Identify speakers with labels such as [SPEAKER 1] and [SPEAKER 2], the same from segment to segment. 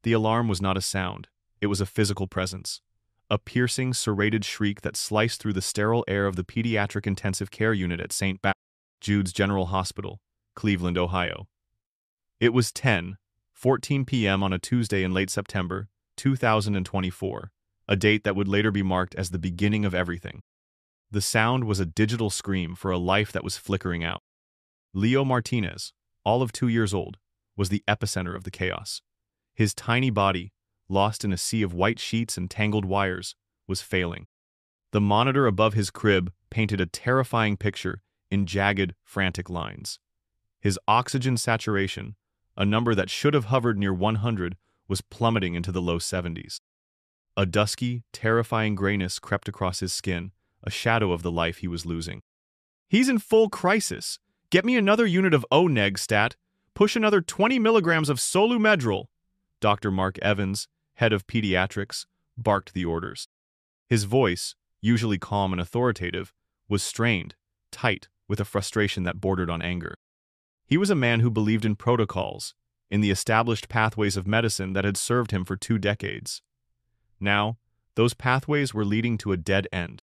[SPEAKER 1] The alarm was not a sound. It was a physical presence. A piercing, serrated shriek that sliced through the sterile air of the pediatric intensive care unit at St. Jude's General Hospital, Cleveland, Ohio. It was 10:14 p.m. on a Tuesday in late September, 2024, a date that would later be marked as the beginning of everything. The sound was a digital scream for a life that was flickering out. Leo Martinez, all of 2 years old, was the epicenter of the chaos. His tiny body, lost in a sea of white sheets and tangled wires, was failing. The monitor above his crib painted a terrifying picture in jagged, frantic lines. His oxygen saturation, a number that should have hovered near 100, was plummeting into the low 70s. A dusky, terrifying grayness crept across his skin, a shadow of the life he was losing. "He's in full crisis. Get me another unit of O-neg stat. Push another 20 milligrams of solumedrol." Dr. Mark Evans, head of pediatrics, barked the orders. His voice, usually calm and authoritative, was strained, tight, with a frustration that bordered on anger. He was a man who believed in protocols, in the established pathways of medicine that had served him for 2 decades. Now, those pathways were leading to a dead end.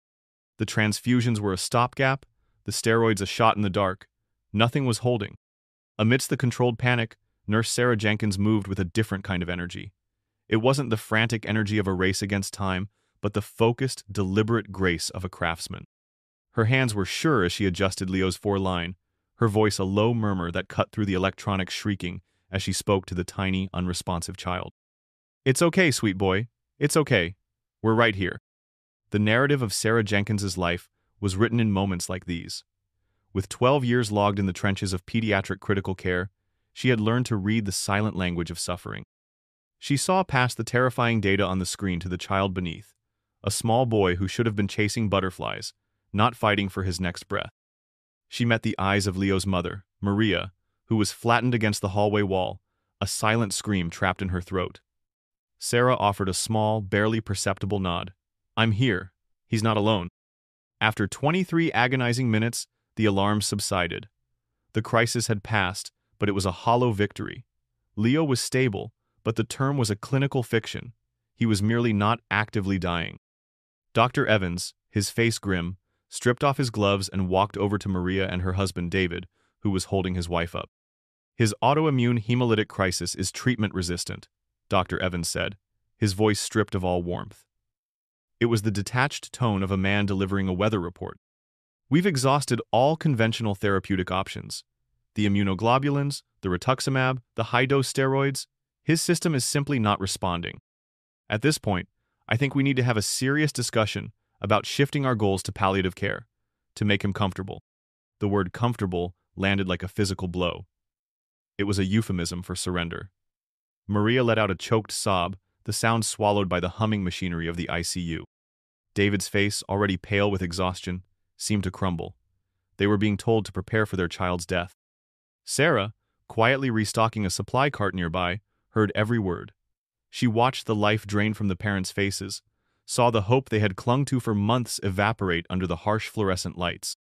[SPEAKER 1] The transfusions were a stopgap, the steroids a shot in the dark. Nothing was holding. Amidst the controlled panic, Nurse Sarah Jenkins moved with a different kind of energy. It wasn't the frantic energy of a race against time, but the focused, deliberate grace of a craftsman. Her hands were sure as she adjusted Leo's foreline, her voice a low murmur that cut through the electronic shrieking as she spoke to the tiny, unresponsive child. "It's okay, sweet boy. It's okay. We're right here." The narrative of Sarah Jenkins's life was written in moments like these. With 12 years logged in the trenches of pediatric critical care, she had learned to read the silent language of suffering. She saw past the terrifying data on the screen to the child beneath, a small boy who should have been chasing butterflies, not fighting for his next breath. She met the eyes of Leo's mother, Maria, who was flattened against the hallway wall, a silent scream trapped in her throat. Sarah offered a small, barely perceptible nod. "I'm here. He's not alone." After 23 agonizing minutes, the alarm subsided. The crisis had passed, but it was a hollow victory. Leo was stable, but the term was a clinical fiction. He was merely not actively dying. Dr. Evans, his face grim, stripped off his gloves and walked over to Maria and her husband David, who was holding his wife up. "His autoimmune hemolytic crisis is treatment-resistant," Dr. Evans said, his voice stripped of all warmth. It was the detached tone of a man delivering a weather report. "We've exhausted all conventional therapeutic options. The immunoglobulins, the rituximab, the high-dose steroids. His system is simply not responding. At this point, I think we need to have a serious discussion about shifting our goals to palliative care, to make him comfortable." The word comfortable landed like a physical blow. It was a euphemism for surrender. Maria let out a choked sob, the sound swallowed by the humming machinery of the ICU. David's face, already pale with exhaustion, seemed to crumble. They were being told to prepare for their child's death. Sarah, quietly restocking a supply cart nearby, heard every word. She watched the life drain from the parents' faces, saw the hope they had clung to for months evaporate under the harsh fluorescent lights.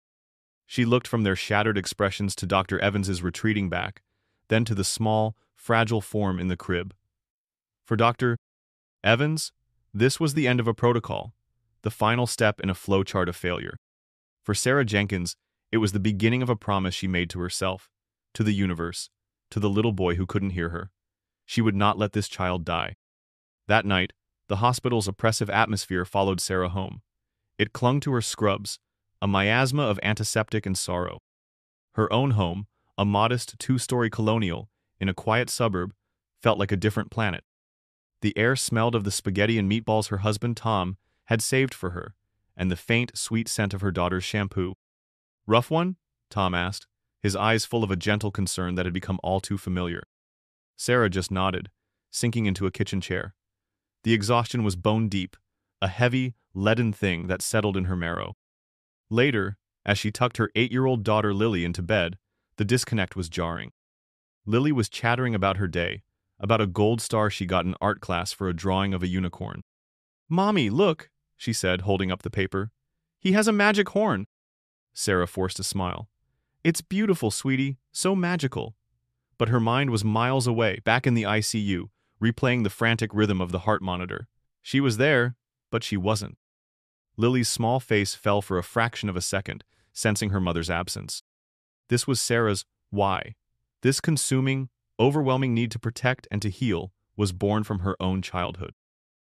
[SPEAKER 1] She looked from their shattered expressions to Dr. Evans's retreating back, then to the small, fragile form in the crib. For Dr. Evans, this was the end of a protocol, the final step in a flowchart of failure. For Sarah Jenkins, it was the beginning of a promise she made to herself, to the universe, to the little boy who couldn't hear her. She would not let this child die. That night, the hospital's oppressive atmosphere followed Sarah home. It clung to her scrubs, a miasma of antiseptic and sorrow. Her own home, a modest 2-story colonial in a quiet suburb, felt like a different planet. The air smelled of the spaghetti and meatballs her husband Tom had saved for her, and the faint, sweet scent of her daughter's shampoo. "Rough one?" Tom asked, his eyes full of a gentle concern that had become all too familiar. Sarah just nodded, sinking into a kitchen chair. The exhaustion was bone deep, a heavy, leaden thing that settled in her marrow. Later, as she tucked her 8-year-old daughter Lily into bed, the disconnect was jarring. Lily was chattering about her day, about a gold star she got in art class for a drawing of a unicorn. "Mommy, look," she said, holding up the paper. "He has a magic horn." Sarah forced a smile. "It's beautiful, sweetie, so magical." But her mind was miles away, back in the ICU, replaying the frantic rhythm of the heart monitor. She was there, but she wasn't. Lily's small face fell for a fraction of a second, sensing her mother's absence. This was Sarah's why. This consuming, overwhelming need to protect and to heal was born from her own childhood.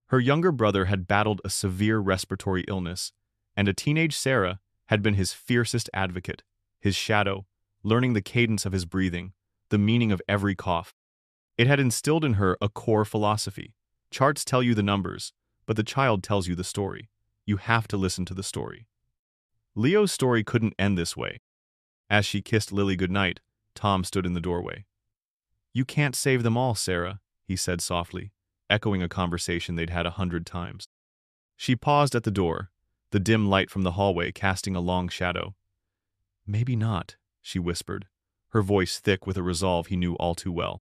[SPEAKER 1] Her younger brother had battled a severe respiratory illness, and a teenage Sarah had been his fiercest advocate, his shadow, learning the cadence of his breathing, the meaning of every cough. It had instilled in her a core philosophy. Charts tell you the numbers, but the child tells you the story. You have to listen to the story. Leo's story couldn't end this way. As she kissed Lily goodnight, Tom stood in the doorway. "You can't save them all, Sarah," he said softly, echoing a conversation they'd had 100 times. She paused at the door, the dim light from the hallway casting a long shadow. "Maybe not," she whispered, her voice thick with a resolve he knew all too well.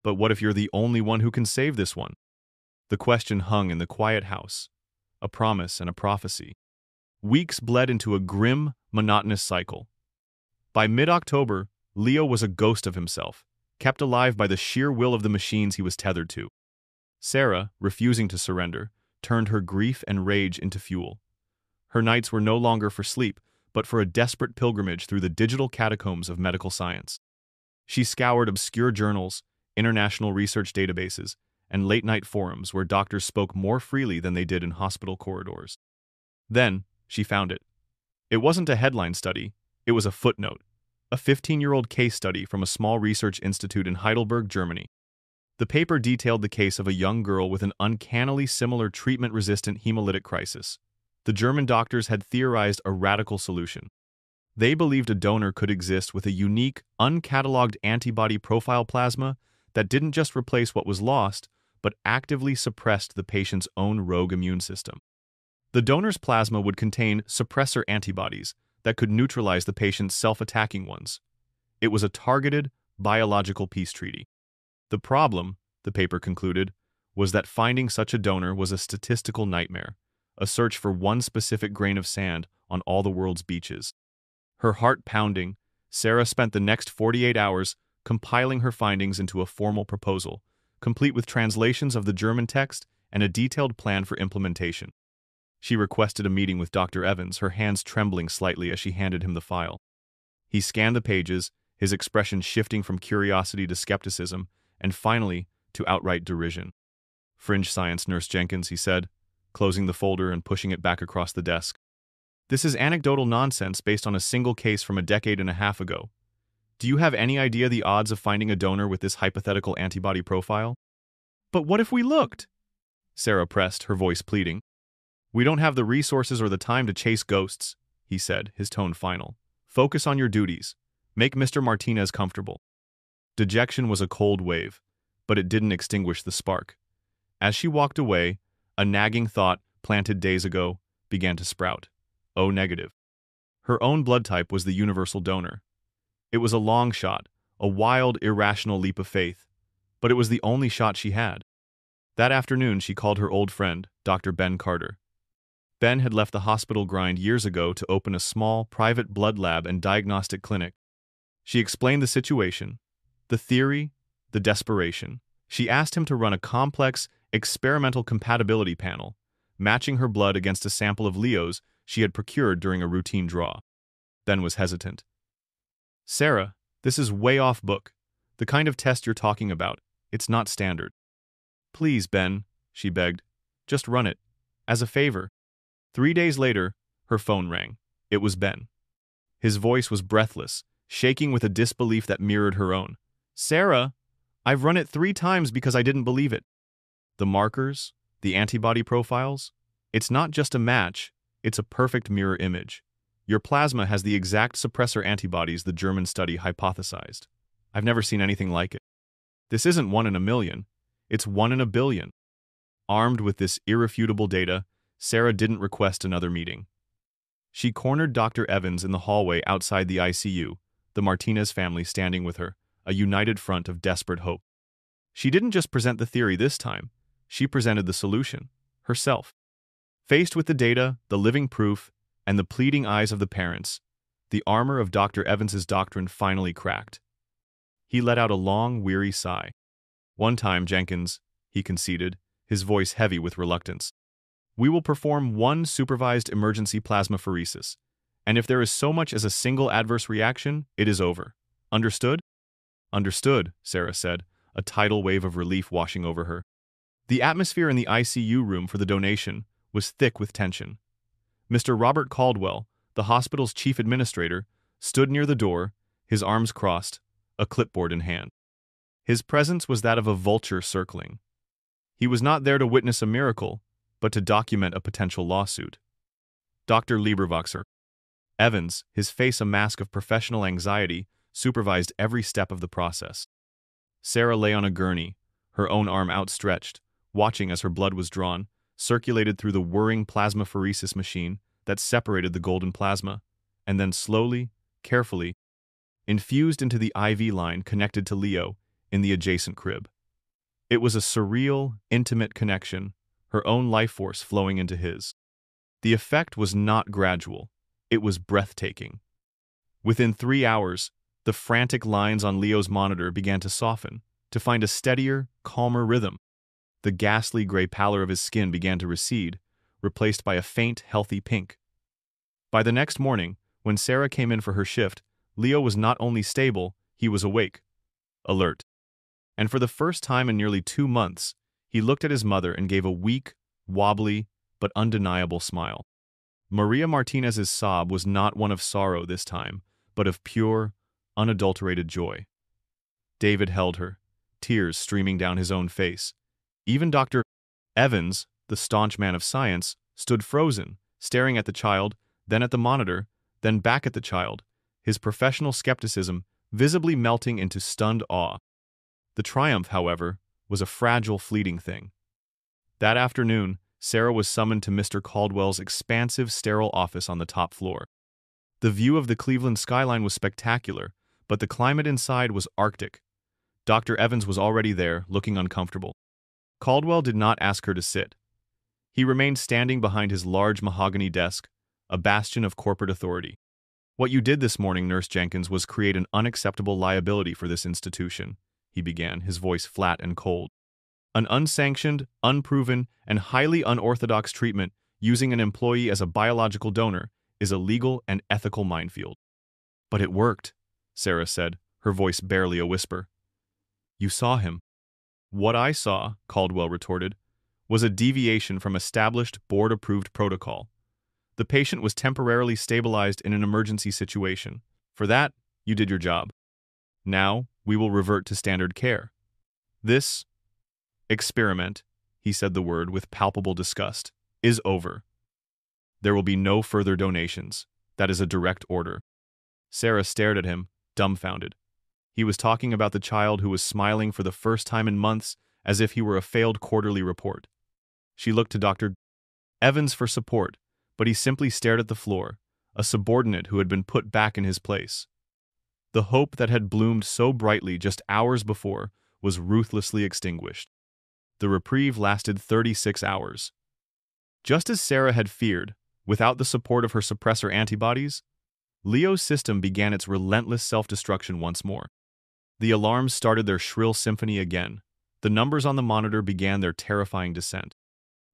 [SPEAKER 1] "But what if you're the only one who can save this one?" The question hung in the quiet house, a promise and a prophecy. Weeks bled into a grim, monotonous cycle. By mid-October, Leo was a ghost of himself, kept alive by the sheer will of the machines he was tethered to. Sarah, refusing to surrender, turned her grief and rage into fuel. Her nights were no longer for sleep, but for a desperate pilgrimage through the digital catacombs of medical science. She scoured obscure journals, international research databases, and late-night forums where doctors spoke more freely than they did in hospital corridors. Then, she found it. It wasn't a headline study, it was a footnote, a 15-year-old case study from a small research institute in Heidelberg, Germany. The paper detailed the case of a young girl with an uncannily similar treatment-resistant hemolytic crisis. The German doctors had theorized a radical solution. They believed a donor could exist with a unique, uncatalogued antibody profile plasma that didn't just replace what was lost, but actively suppressed the patient's own rogue immune system. The donor's plasma would contain suppressor antibodies that could neutralize the patient's self-attacking ones. It was a targeted, biological peace treaty. The problem, the paper concluded, was that finding such a donor was a statistical nightmare, a search for one specific grain of sand on all the world's beaches. Her heart pounding, Sarah spent the next 48 hours compiling her findings into a formal proposal, complete with translations of the German text and a detailed plan for implementation. She requested a meeting with Dr. Evans, her hands trembling slightly as she handed him the file. He scanned the pages, his expression shifting from curiosity to skepticism, and finally to outright derision. "Fringe science, Nurse Jenkins," he said, closing the folder and pushing it back across the desk. "This is anecdotal nonsense based on a single case from a decade and a half ago. Do you have any idea the odds of finding a donor with this hypothetical antibody profile?" "But what if we looked?" Sarah pressed, her voice pleading. "We don't have the resources or the time to chase ghosts," he said, his tone final. "Focus on your duties. Make Mr. Martinez comfortable." Dejection was a cold wave, but it didn't extinguish the spark. As she walked away, a nagging thought, planted days ago, began to sprout. O negative. Her own blood type was the universal donor. It was a long shot, a wild, irrational leap of faith, but it was the only shot she had. That afternoon, she called her old friend, Dr. Ben Carter. Ben had left the hospital grind years ago to open a small, private blood lab and diagnostic clinic. She explained the situation, the theory, the desperation. She asked him to run a complex, experimental compatibility panel, matching her blood against a sample of Leo's she had procured during a routine draw. Ben was hesitant. "Sarah, this is way off book. The kind of test you're talking about, it's not standard." "Please, Ben," she begged, "just run it. As a favor." 3 days later, her phone rang. It was Ben. His voice was breathless, shaking with a disbelief that mirrored her own. "Sarah, I've run it 3 times because I didn't believe it. The markers, the antibody profiles, it's not just a match, it's a perfect mirror image. Your plasma has the exact suppressor antibodies the German study hypothesized. I've never seen anything like it. This isn't 1 in a million, it's 1 in a billion." Armed with this irrefutable data, Sarah didn't request another meeting. She cornered Dr. Evans in the hallway outside the ICU, the Martinez family standing with her, a united front of desperate hope. She didn't just present the theory this time, she presented the solution, herself. Faced with the data, the living proof, and the pleading eyes of the parents, the armor of Dr. Evans's doctrine finally cracked. He let out a long, weary sigh. "One time, Jenkins, he conceded, his voice heavy with reluctance. We will perform one supervised emergency plasmapheresis, and if there is so much as a single adverse reaction, it is over. Understood? Understood, Sarah said, a tidal wave of relief washing over her. The atmosphere in the ICU room for the donation was thick with tension. Mr. Robert Caldwell, the hospital's chief administrator, stood near the door, his arms crossed, a clipboard in hand. His presence was that of a vulture circling. He was not there to witness a miracle, but to document a potential lawsuit. Dr. Lieberwacher Evans, his face a mask of professional anxiety, supervised every step of the process. Sarah lay on a gurney, her own arm outstretched, watching as her blood was drawn, circulated through the whirring plasmapheresis machine that separated the golden plasma, and then slowly, carefully, infused into the IV line connected to Leo in the adjacent crib. It was a surreal, intimate connection, her own life force flowing into his. The effect was not gradual, it was breathtaking. Within 3 hours, the frantic lines on Leo's monitor began to soften, to find a steadier, calmer rhythm. The ghastly gray pallor of his skin began to recede, replaced by a faint, healthy pink. By the next morning, when Sarah came in for her shift, Leo was not only stable, he was awake, alert. And for the first time in nearly 2 months, he looked at his mother and gave a weak, wobbly, but undeniable smile. Maria Martinez's sob was not one of sorrow this time, but of pure, unadulterated joy. David held her, tears streaming down his own face. Even Dr. Evans, the staunch man of science, stood frozen, staring at the child, then at the monitor, then back at the child, his professional skepticism visibly melting into stunned awe. The triumph, however, was a fragile, fleeting thing. That afternoon, Sarah was summoned to Mr. Caldwell's expansive, sterile office on the top floor. The view of the Cleveland skyline was spectacular, but the climate inside was Arctic. Dr. Evans was already there, looking uncomfortable. Caldwell did not ask her to sit. He remained standing behind his large mahogany desk, a bastion of corporate authority. What you did this morning, Nurse Jenkins, was create an unacceptable liability for this institution, he began, his voice flat and cold. An unsanctioned, unproven, and highly unorthodox treatment using an employee as a biological donor is a legal and ethical minefield. But it worked, Sarah said, her voice barely a whisper. You saw him. What I saw, Caldwell retorted, was a deviation from established, board-approved protocol. The patient was temporarily stabilized in an emergency situation. For that, you did your job. Now, we will revert to standard care. This experiment, he said the word with palpable disgust, is over. There will be no further donations. That is a direct order. Sarah stared at him, dumbfounded. He was talking about the child who was smiling for the first time in months as if he were a failed quarterly report. She looked to Dr. Evans for support, but he simply stared at the floor, a subordinate who had been put back in his place. The hope that had bloomed so brightly just hours before was ruthlessly extinguished. The reprieve lasted 36 hours. Just as Sarah had feared, without the support of her suppressor antibodies, Leo's system began its relentless self-destruction once more. The alarms started their shrill symphony again. The numbers on the monitor began their terrifying descent.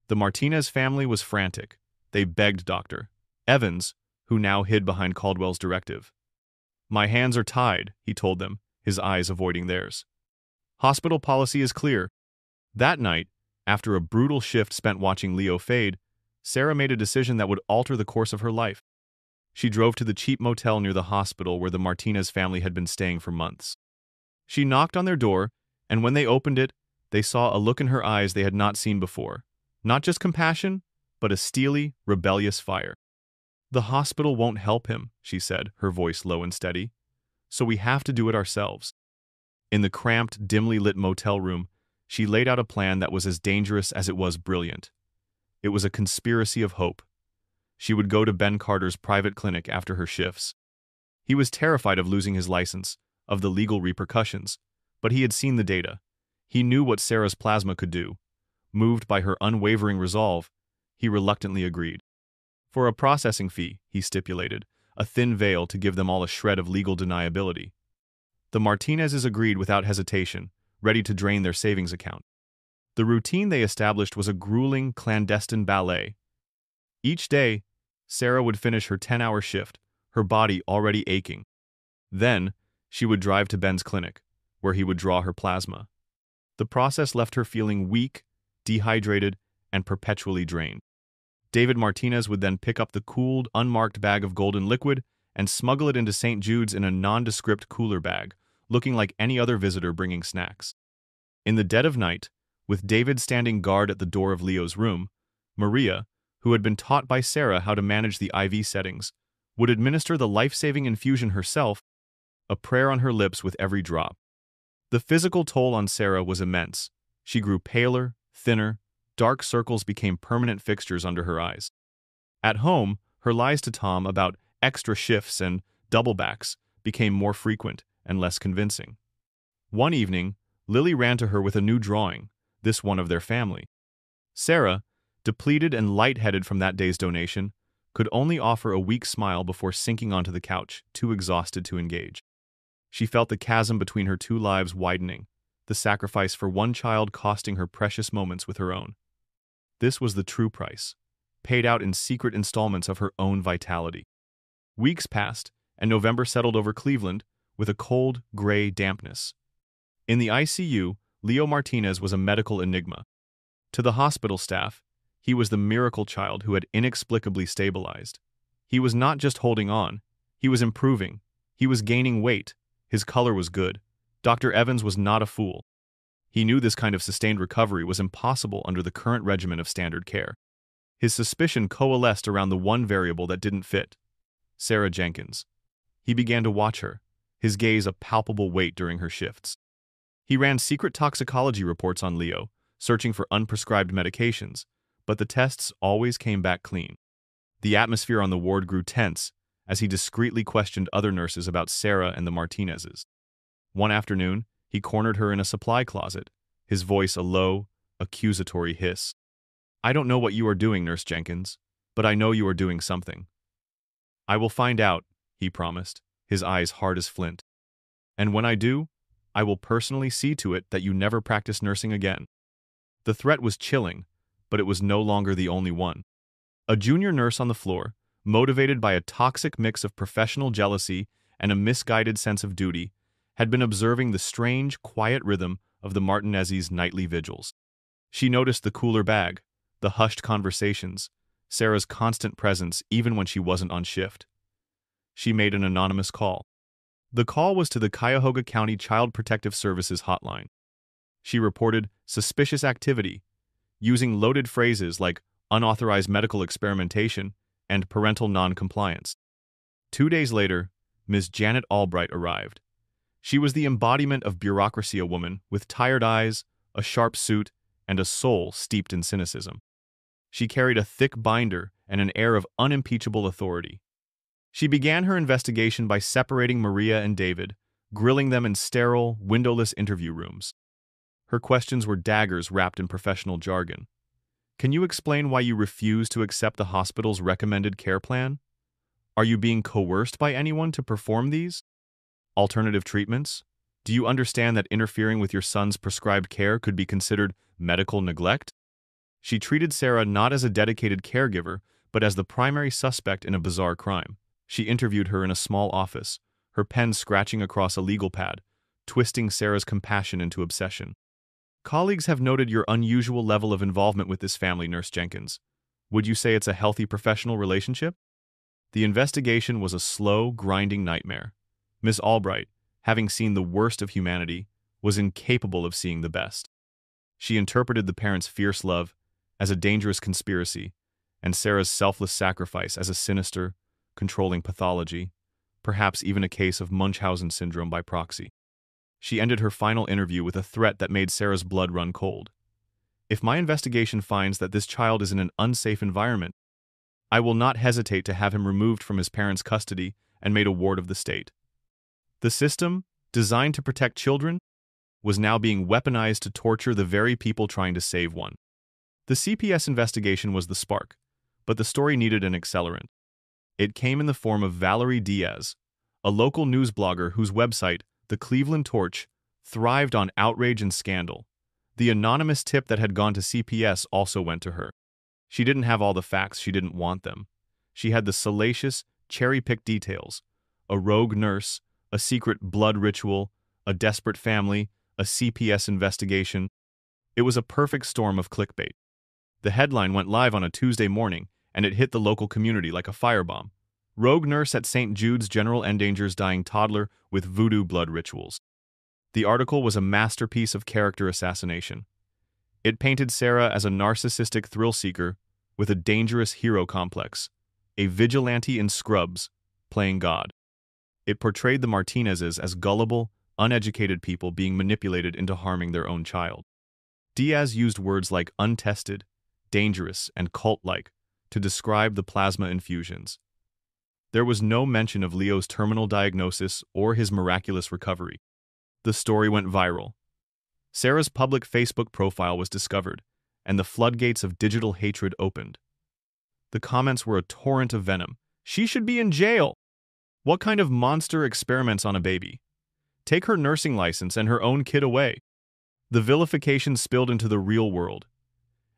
[SPEAKER 1] The Martinez family was frantic. They begged Dr. Evans, who now hid behind Caldwell's directive. My hands are tied, he told them, his eyes avoiding theirs. Hospital policy is clear. That night, after a brutal shift spent watching Leo fade, Sarah made a decision that would alter the course of her life. She drove to the cheap motel near the hospital where the Martinez family had been staying for months. She knocked on their door, and when they opened it, they saw a look in her eyes they had not seen before. Not just compassion, but a steely, rebellious fire. The hospital won't help him, she said, her voice low and steady. So we have to do it ourselves. In the cramped, dimly lit motel room, she laid out a plan that was as dangerous as it was brilliant. It was a conspiracy of hope. She would go to Ben Carter's private clinic after her shifts. He was terrified of losing his license, of the legal repercussions, but he had seen the data. He knew what Sarah's plasma could do. Moved by her unwavering resolve, he reluctantly agreed. For a processing fee, he stipulated, a thin veil to give them all a shred of legal deniability. The Martinezes agreed without hesitation, ready to drain their savings account. The routine they established was a grueling, clandestine ballet. Each day, Sarah would finish her 10-hour shift, her body already aching. Then, she would drive to Ben's clinic, where he would draw her plasma. The process left her feeling weak, dehydrated, and perpetually drained. David Martinez would then pick up the cooled, unmarked bag of golden liquid and smuggle it into St. Jude's in a nondescript cooler bag, looking like any other visitor bringing snacks. In the dead of night, with David standing guard at the door of Leo's room, Maria, who had been taught by Sarah how to manage the IV settings, would administer the life-saving infusion herself, a prayer on her lips with every drop. The physical toll on Sarah was immense. She grew paler, thinner, dark circles became permanent fixtures under her eyes. At home, her lies to Tom about extra shifts and doublebacks became more frequent and less convincing. One evening, Lily ran to her with a new drawing, this one of their family. Sarah, depleted and lightheaded from that day's donation, could only offer a weak smile before sinking onto the couch, too exhausted to engage. She felt the chasm between her two lives widening, the sacrifice for one child costing her precious moments with her own. This was the true price, paid out in secret installments of her own vitality. Weeks passed, and November settled over Cleveland with a cold, gray dampness. In the ICU, Leo Martinez was a medical enigma. To the hospital staff, he was the miracle child who had inexplicably stabilized. He was not just holding on, he was improving. He was gaining weight. His color was good. Dr. Evans was not a fool. He knew this kind of sustained recovery was impossible under the current regimen of standard care. His suspicion coalesced around the one variable that didn't fit: Sarah Jenkins. He began to watch her, his gaze a palpable weight during her shifts. He ran secret toxicology reports on Leo, searching for unprescribed medications, but the tests always came back clean. The atmosphere on the ward grew tense as he discreetly questioned other nurses about Sarah and the Martinezes. One afternoon, he cornered her in a supply closet, his voice a low, accusatory hiss. "I don't know what you are doing, Nurse Jenkins, but I know you are doing something." "I will find out," he promised, his eyes hard as flint. "And when I do, I will personally see to it that you never practice nursing again." The threat was chilling, but it was no longer the only one. A junior nurse on the floor, motivated by a toxic mix of professional jealousy and a misguided sense of duty, had been observing the strange, quiet rhythm of the Martinezes' nightly vigils. She noticed the cooler bag, the hushed conversations, Sarah's constant presence even when she wasn't on shift. She made an anonymous call. The call was to the Cuyahoga County Child Protective Services hotline. She reported suspicious activity, using loaded phrases like unauthorized medical experimentation and parental non-compliance. 2 days later, Ms. Janet Albright arrived. She was the embodiment of bureaucracy, a woman with tired eyes, a sharp suit, and a soul steeped in cynicism. She carried a thick binder and an air of unimpeachable authority. She began her investigation by separating Maria and David, grilling them in sterile, windowless interview rooms. Her questions were daggers wrapped in professional jargon. "Can you explain why you refuse to accept the hospital's recommended care plan? Are you being coerced by anyone to perform these? Alternative treatments? Do you understand that interfering with your son's prescribed care could be considered medical neglect?" She treated Sarah not as a dedicated caregiver, but as the primary suspect in a bizarre crime. She interviewed her in a small office, her pen scratching across a legal pad, twisting Sarah's compassion into obsession. "Colleagues have noted your unusual level of involvement with this family, Nurse Jenkins. Would you say it's a healthy professional relationship?" The investigation was a slow, grinding nightmare. Miss Albright, having seen the worst of humanity, was incapable of seeing the best. She interpreted the parents' fierce love as a dangerous conspiracy, and Sarah's selfless sacrifice as a sinister, controlling pathology, perhaps even a case of Munchausen syndrome by proxy. She ended her final interview with a threat that made Sarah's blood run cold. "If my investigation finds that this child is in an unsafe environment, I will not hesitate to have him removed from his parents' custody and made a ward of the state." The system, designed to protect children, was now being weaponized to torture the very people trying to save one. The CPS investigation was the spark, but the story needed an accelerant. It came in the form of Valerie Diaz, a local news blogger whose website, The Cleveland Torch, thrived on outrage and scandal. The anonymous tip that had gone to CPS also went to her. She didn't have all the facts, she didn't want them. She had the salacious, cherry-picked details. A rogue nurse, a secret blood ritual, a desperate family, a CPS investigation. It was a perfect storm of clickbait. The headline went live on a Tuesday morning, and it hit the local community like a firebomb. Rogue nurse at St. Jude's General endangers dying toddler with voodoo blood rituals. The article was a masterpiece of character assassination. It painted Sarah as a narcissistic thrill-seeker with a dangerous hero complex, a vigilante in scrubs, playing God. It portrayed the Martinezes as gullible, uneducated people being manipulated into harming their own child. Diaz used words like untested, dangerous, and cult-like to describe the plasma infusions. There was no mention of Leo's terminal diagnosis or his miraculous recovery. The story went viral. Sarah's public Facebook profile was discovered, and the floodgates of digital hatred opened. The comments were a torrent of venom. She should be in jail! What kind of monster experiments on a baby? Take her nursing license and her own kid away. The vilification spilled into the real world.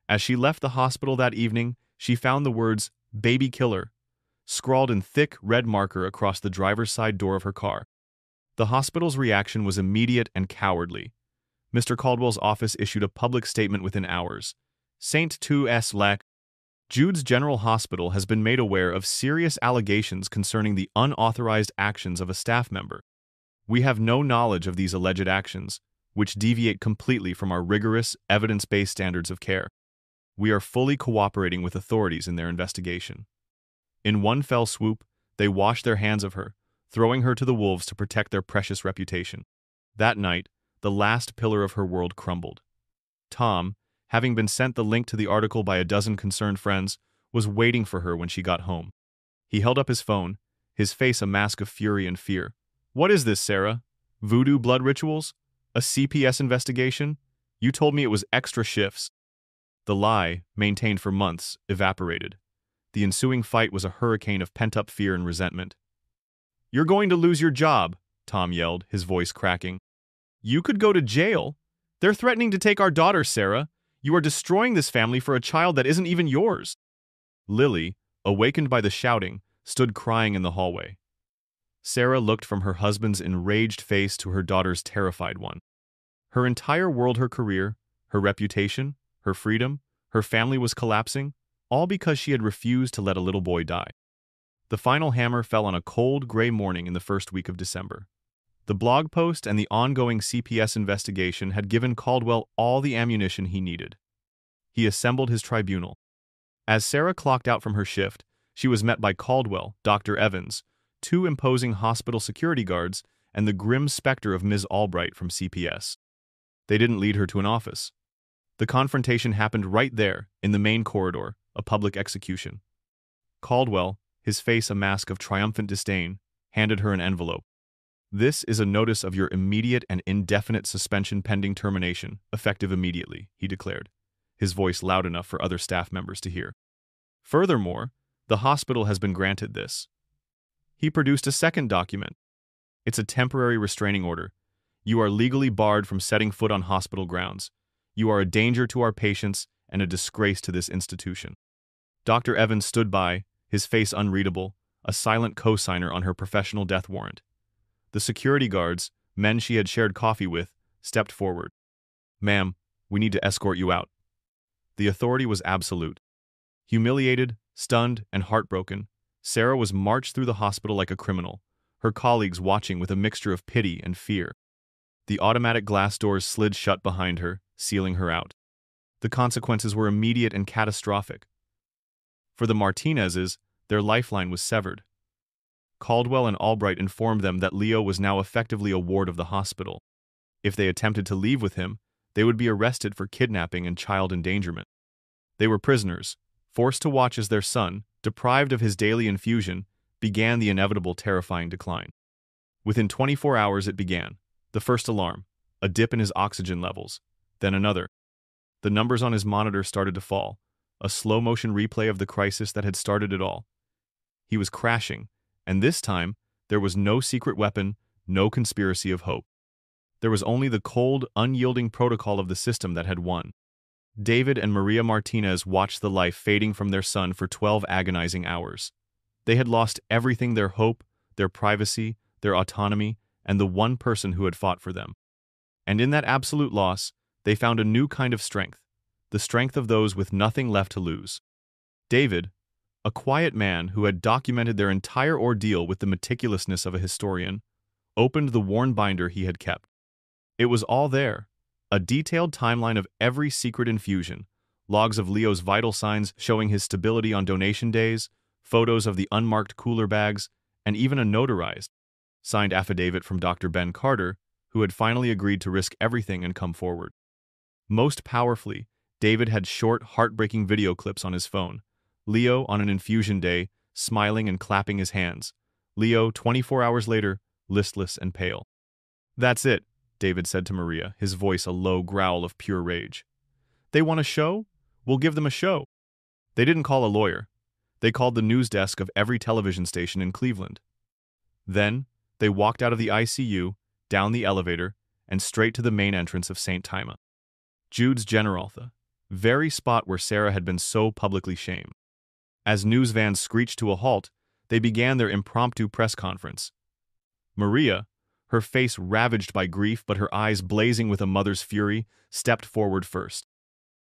[SPEAKER 1] As she left the hospital that evening, she found the words, "Baby Killer," scrawled in thick red marker across the driver's side door of her car. The hospital's reaction was immediate and cowardly. Mr. Caldwell's office issued a public statement within hours. St. Jude's General Hospital has been made aware of serious allegations concerning the unauthorized actions of a staff member. We have no knowledge of these alleged actions, which deviate completely from our rigorous, evidence-based standards of care. We are fully cooperating with authorities in their investigation. In one fell swoop, they washed their hands of her, throwing her to the wolves to protect their precious reputation. That night, the last pillar of her world crumbled. Tom, having been sent the link to the article by a dozen concerned friends, was waiting for her when she got home. He held up his phone, his face a mask of fury and fear. "What is this, Sarah? Voodoo blood rituals? A CPS investigation? You told me it was extra shifts." The lie, maintained for months, evaporated. The ensuing fight was a hurricane of pent-up fear and resentment. "You're going to lose your job," Tom yelled, his voice cracking. "You could go to jail. They're threatening to take our daughter, Sarah. You are destroying this family for a child that isn't even yours." Lily, awakened by the shouting, stood crying in the hallway. Sarah looked from her husband's enraged face to her daughter's terrified one. Her entire world, her career, her reputation, her freedom, her family was collapsing, all because she had refused to let a little boy die. The final hammer fell on a cold, gray morning in the first week of December. The blog post and the ongoing CPS investigation had given Caldwell all the ammunition he needed. He assembled his tribunal. As Sarah clocked out from her shift, she was met by Caldwell, Dr. Evans, two imposing hospital security guards, and the grim specter of Ms. Albright from CPS. They didn't lead her to an office. The confrontation happened right there, in the main corridor, a public execution. Caldwell, his face a mask of triumphant disdain, handed her an envelope. "This is a notice of your immediate and indefinite suspension pending termination, effective immediately," he declared, his voice loud enough for other staff members to hear. "Furthermore, the hospital has been granted this." He produced a second document. "It's a temporary restraining order. You are legally barred from setting foot on hospital grounds. You are a danger to our patients and a disgrace to this institution." Dr. Evans stood by, his face unreadable, a silent co-signer on her professional death warrant. The security guards, men she had shared coffee with, stepped forward. "Ma'am, we need to escort you out." The authority was absolute. Humiliated, stunned, and heartbroken, Sarah was marched through the hospital like a criminal, her colleagues watching with a mixture of pity and fear. The automatic glass doors slid shut behind her, sealing her out. The consequences were immediate and catastrophic. For the Martinezes, their lifeline was severed. Caldwell and Albright informed them that Leo was now effectively a ward of the hospital. If they attempted to leave with him, they would be arrested for kidnapping and child endangerment. They were prisoners, forced to watch as their son, deprived of his daily infusion, began the inevitable terrifying decline. Within 24 hours it began. The first alarm, a dip in his oxygen levels, then another. The numbers on his monitor started to fall, a slow-motion replay of the crisis that had started it all. He was crashing, and this time, there was no secret weapon, no conspiracy of hope. There was only the cold, unyielding protocol of the system that had won. David and Maria Martinez watched the life fading from their son for 12 agonizing hours. They had lost everything: their hope, their privacy, their autonomy, and the one person who had fought for them. And in that absolute loss, they found a new kind of strength, the strength of those with nothing left to lose. David, a quiet man who had documented their entire ordeal with the meticulousness of a historian, opened the worn binder he had kept. It was all there, a detailed timeline of every secret infusion, logs of Leo's vital signs showing his stability on donation days, photos of the unmarked cooler bags, and even a notarized, signed affidavit from Dr. Ben Carter, who had finally agreed to risk everything and come forward. Most powerfully, David had short, heartbreaking video clips on his phone. Leo on an infusion day, smiling and clapping his hands. Leo, 24 hours later, listless and pale. "That's it," David said to Maria, his voice a low growl of pure rage. "They want a show? We'll give them a show." They didn't call a lawyer. They called the news desk of every television station in Cleveland. Then, they walked out of the ICU, down the elevator, and straight to the main entrance of St. Tima. Jude's General, the very spot where Sarah had been so publicly shamed. As news vans screeched to a halt, they began their impromptu press conference. Maria, her face ravaged by grief but her eyes blazing with a mother's fury, stepped forward first.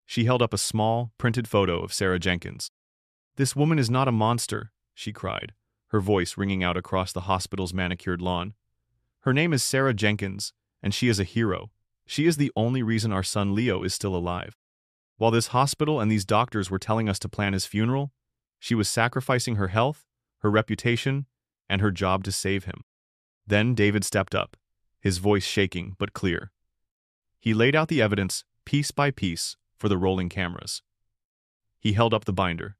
[SPEAKER 1] She held up a small, printed photo of Sarah Jenkins. "This woman is not a monster," she cried, her voice ringing out across the hospital's manicured lawn. "Her name is Sarah Jenkins, and she is a hero. She is the only reason our son Leo is still alive. While this hospital and these doctors were telling us to plan his funeral, she was sacrificing her health, her reputation, and her job to save him." Then David stepped up, his voice shaking but clear. He laid out the evidence, piece by piece, for the rolling cameras. He held up the binder.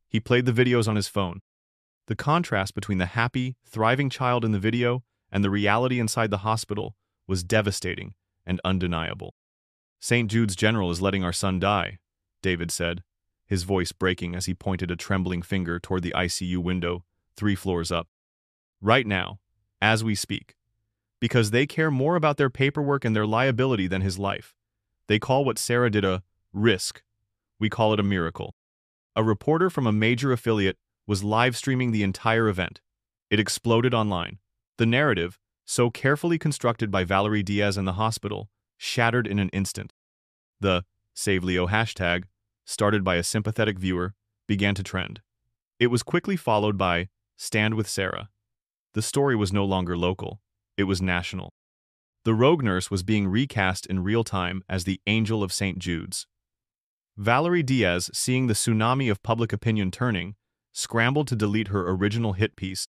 [SPEAKER 1] He played the videos on his phone. The contrast between the happy, thriving child in the video and the reality inside the hospital was devastating and undeniable. "St. Jude's General is letting our son die," David said, his voice breaking as he pointed a trembling finger toward the ICU window, 3 floors up. "Right now, as we speak. Because they care more about their paperwork and their liability than his life. They call what Sarah did a risk. We call it a miracle." A reporter from a major affiliate was live streaming the entire event. It exploded online. The narrative, so carefully constructed by Valerie Diaz and the hospital, shattered in an instant. The Save Leo hashtag, started by a sympathetic viewer, began to trend. It was quickly followed by Stand with Sarah. The story was no longer local. It was national. The rogue nurse was being recast in real time as the Angel of St. Jude's. Valerie Diaz, seeing the tsunami of public opinion turning, scrambled to delete her original hit piece,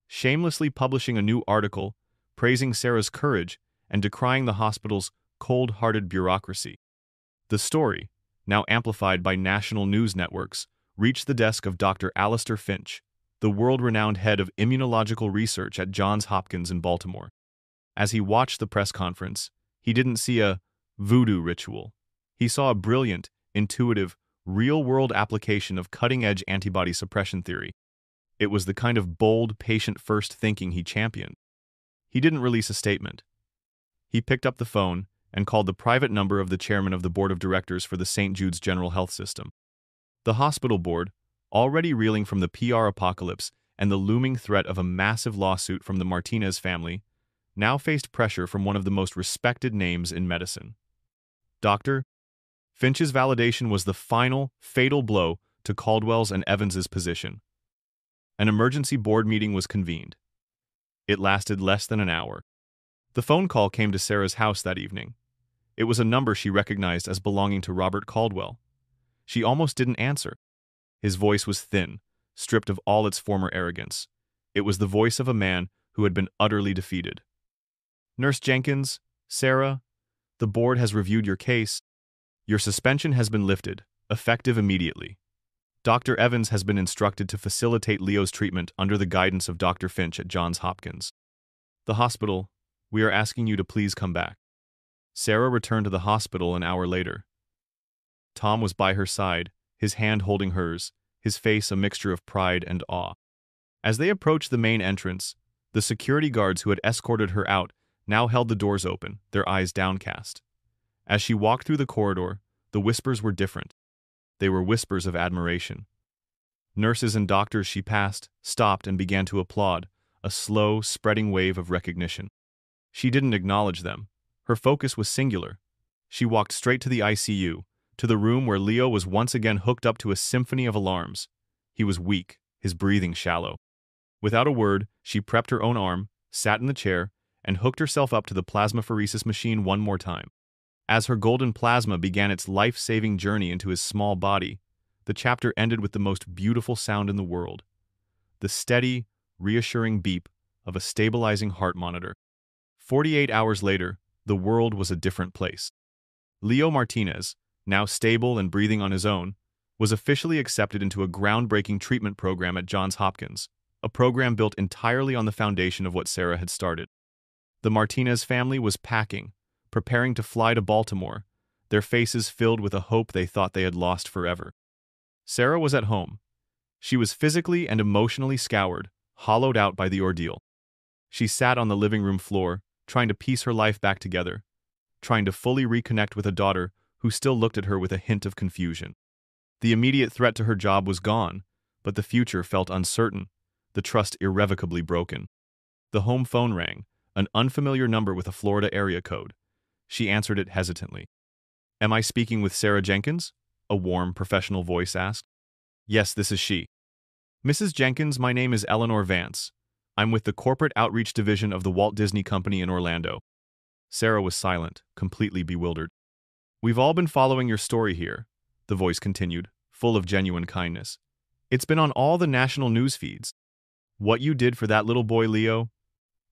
[SPEAKER 1] shamelessly publishing a new article praising Sarah's courage and decrying the hospital's cold-hearted bureaucracy. The story, now amplified by national news networks, reached the desk of Dr. Alistair Finch, the world-renowned head of immunological research at Johns Hopkins in Baltimore. As he watched the press conference, he didn't see a voodoo ritual. He saw a brilliant, intuitive, real-world application of cutting-edge antibody suppression theory. It was the kind of bold, patient-first thinking he championed. He didn't release a statement. He picked up the phone and called the private number of the chairman of the board of directors for the St. Jude's General Health System. The hospital board, already reeling from the PR apocalypse and the looming threat of a massive lawsuit from the Martinez family, now faced pressure from one of the most respected names in medicine. Dr. Finch's validation was the final, fatal blow to Caldwell's and Evans's position. An emergency board meeting was convened. It lasted less than an hour. The phone call came to Sarah's house that evening. It was a number she recognized as belonging to Robert Caldwell. She almost didn't answer. His voice was thin, stripped of all its former arrogance. It was the voice of a man who had been utterly defeated. "Nurse Jenkins, Sarah, the board has reviewed your case. Your suspension has been lifted, effective immediately. Dr. Evans has been instructed to facilitate Leo's treatment under the guidance of Dr. Finch at Johns Hopkins. The hospital, we are asking you to please come back." Sarah returned to the hospital an hour later. Tom was by her side, his hand holding hers, his face a mixture of pride and awe. As they approached the main entrance, the security guards who had escorted her out now held the doors open, their eyes downcast. As she walked through the corridor, the whispers were different. They were whispers of admiration. Nurses and doctors she passed stopped and began to applaud, a slow, spreading wave of recognition. She didn't acknowledge them. Her focus was singular. She walked straight to the ICU, to the room where Leo was once again hooked up to a symphony of alarms. He was weak, his breathing shallow. Without a word, she prepped her own arm, sat in the chair, and hooked herself up to the plasmapheresis machine one more time. As her golden plasma began its life-saving journey into his small body, the chapter ended with the most beautiful sound in the world. The steady, reassuring beep of a stabilizing heart monitor. 48 hours later, the world was a different place. Leo Martinez, now stable and breathing on his own, was officially accepted into a groundbreaking treatment program at Johns Hopkins, a program built entirely on the foundation of what Sarah had started. The Martinez family was packing, preparing to fly to Baltimore, their faces filled with a hope they thought they had lost forever. Sarah was at home. She was physically and emotionally scoured, hollowed out by the ordeal. She sat on the living room floor, trying to piece her life back together, trying to fully reconnect with a daughter who still looked at her with a hint of confusion. The immediate threat to her job was gone, but the future felt uncertain, the trust irrevocably broken. The home phone rang, an unfamiliar number with a Florida area code. She answered it hesitantly. "Am I speaking with Sarah Jenkins?" a warm, professional voice asked. "Yes, this is she." "Mrs. Jenkins, my name is Eleanor Vance. I'm with the Corporate Outreach Division of the Walt Disney Company in Orlando." Sarah was silent, completely bewildered. "We've all been following your story here," the voice continued, full of genuine kindness. "It's been on all the national news feeds. What you did for that little boy, Leo,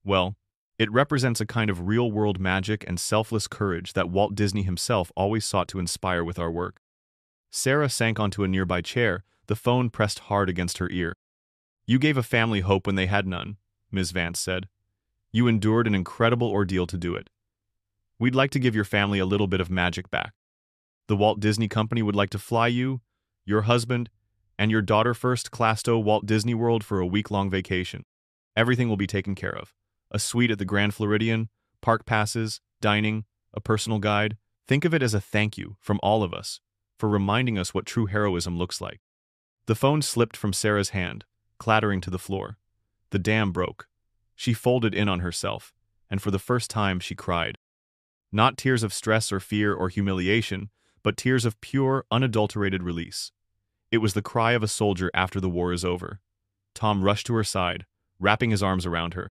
[SPEAKER 1] well, it represents a kind of real-world magic and selfless courage that Walt Disney himself always sought to inspire with our work." Sarah sank onto a nearby chair, the phone pressed hard against her ear. "You gave a family hope when they had none," Ms. Vance said. "You endured an incredible ordeal to do it. We'd like to give your family a little bit of magic back. The Walt Disney Company would like to fly you, your husband, and your daughter first class to Walt Disney World for a week-long vacation. Everything will be taken care of. A suite at the Grand Floridian, park passes, dining, a personal guide. Think of it as a thank you from all of us for reminding us what true heroism looks like." The phone slipped from Sarah's hand, clattering to the floor. The dam broke. She folded in on herself, and for the first time she cried. Not tears of stress or fear or humiliation, but tears of pure, unadulterated release. It was the cry of a soldier after the war is over. Tom rushed to her side, wrapping his arms around her.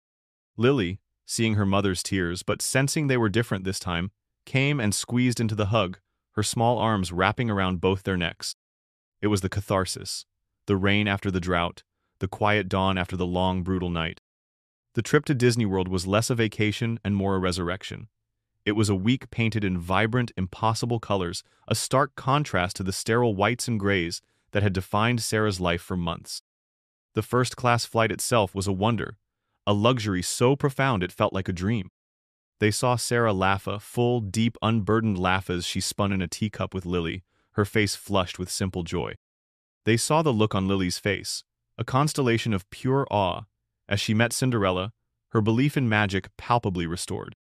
[SPEAKER 1] Lily, seeing her mother's tears but sensing they were different this time, came and squeezed into the hug, her small arms wrapping around both their necks. It was the catharsis, the rain after the drought, the quiet dawn after the long, brutal night. The trip to Disney World was less a vacation and more a resurrection. It was a week painted in vibrant, impossible colors, a stark contrast to the sterile whites and grays that had defined Sarah's life for months. The first-class flight itself was a wonder, a luxury so profound it felt like a dream. They saw Sarah laugh a full, deep, unburdened laugh as she spun in a teacup with Lily, her face flushed with simple joy. They saw the look on Lily's face, a constellation of pure awe, as she met Cinderella, her belief in magic palpably restored.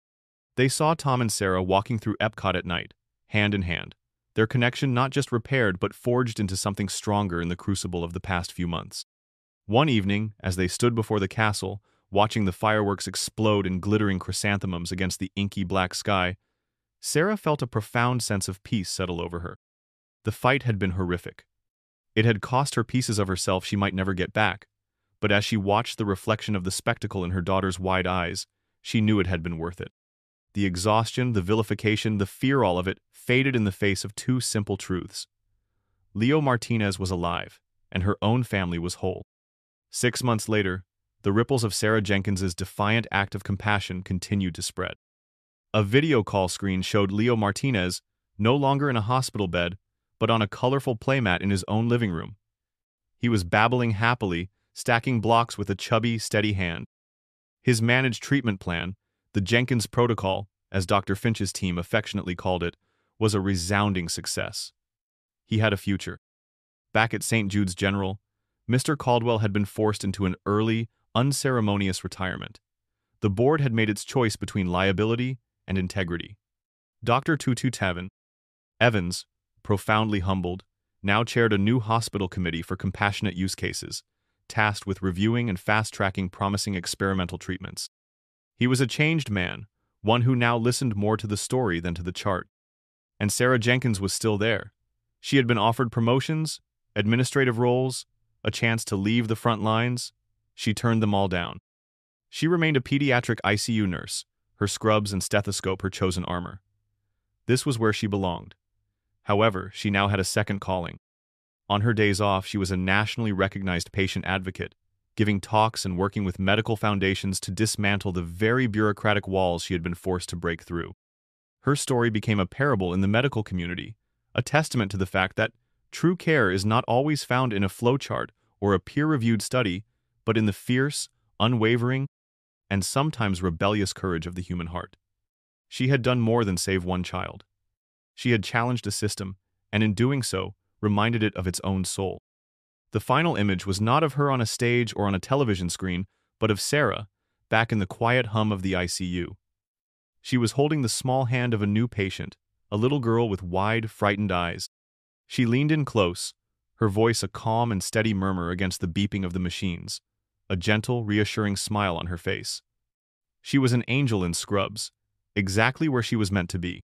[SPEAKER 1] They saw Tom and Sarah walking through Epcot at night, hand in hand, their connection not just repaired but forged into something stronger in the crucible of the past few months. One evening, as they stood before the castle, watching the fireworks explode in glittering chrysanthemums against the inky black sky, Sarah felt a profound sense of peace settle over her. The fight had been horrific. It had cost her pieces of herself she might never get back, but as she watched the reflection of the spectacle in her daughter's wide eyes, she knew it had been worth it. The exhaustion, the vilification, the fear, all of it faded in the face of two simple truths. Leo Martinez was alive, and her own family was whole. 6 months later, the ripples of Sarah Jenkins's defiant act of compassion continued to spread. A video call screen showed Leo Martinez no longer in a hospital bed, but on a colorful playmat in his own living room. He was babbling happily, stacking blocks with a chubby, steady hand. His managed treatment plan, the Jenkins Protocol, as Dr. Finch's team affectionately called it, was a resounding success. He had a future. Back at St. Jude's General, Mr. Caldwell had been forced into an early, unceremonious retirement. The The board had made its choice between liability and integrity. Dr. Tutu Tavin Evans, profoundly humbled, now chaired a new hospital committee for compassionate use cases, tasked with reviewing and fast-tracking promising experimental treatments. He was a changed man, one who now listened more to the story than to the chart. And Sarah Jenkins was still there. She had been offered promotions, administrative roles, a chance to leave the front lines. She turned them all down. She remained a pediatric ICU nurse, her scrubs and stethoscope her chosen armor. This was where she belonged. However, she now had a second calling. On her days off, she was a nationally recognized patient advocate, giving talks and working with medical foundations to dismantle the very bureaucratic walls she had been forced to break through. Her story became a parable in the medical community, a testament to the fact that true care is not always found in a flowchart or a peer-reviewed study, but in the fierce, unwavering, and sometimes rebellious courage of the human heart. She had done more than save one child. She had challenged a system, and in doing so, reminded it of its own soul. The final image was not of her on a stage or on a television screen, but of Sarah, back in the quiet hum of the ICU. She was holding the small hand of a new patient, a little girl with wide, frightened eyes. She leaned in close, her voice a calm and steady murmur against the beeping of the machines, a gentle, reassuring smile on her face. She was an angel in scrubs, exactly where she was meant to be.